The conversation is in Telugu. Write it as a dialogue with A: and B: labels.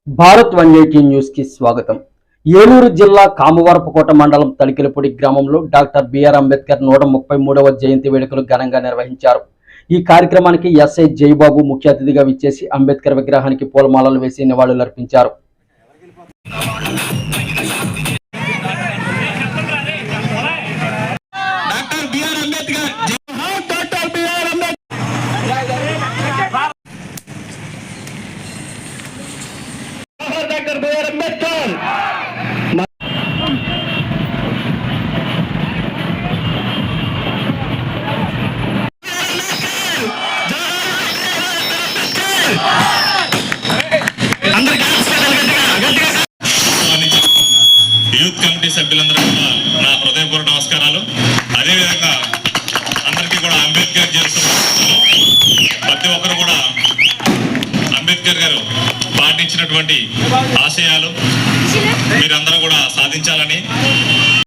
A: భారత్ 180 న్యూస్ కి స్వాగతం. ఏలూరు జిల్లా కామవరపుకోట మండలం తలికిలపూడి గ్రామంలో డాక్టర్ బిఆర్ అంబేద్కర్ 133వ జయంతి వేడుకలు ఘనంగా నిర్వహించారు. ఈ కార్యక్రమానికి ఎస్ఐ జయబాబు ముఖ్య అతిథిగా విచ్చేసి అంబేద్కర్ విగ్రహానికి పూలమాలలు వేసి నివాళులర్పించారు.
B: Doctor BR Ambedkar
C: youth committee సభ్యులందరూ కూడా నా హృదయపూర్వక నమస్కారాలు. అదేవిధంగా అందరికీ కూడా అంబేద్కర్ చేస్తున్నారు. ప్రతి ఒక్కరు కూడా అంబేద్కర్ గారు పాటించినటువంటి ఆశయాలు మీరందరూ కూడా సాధించాలని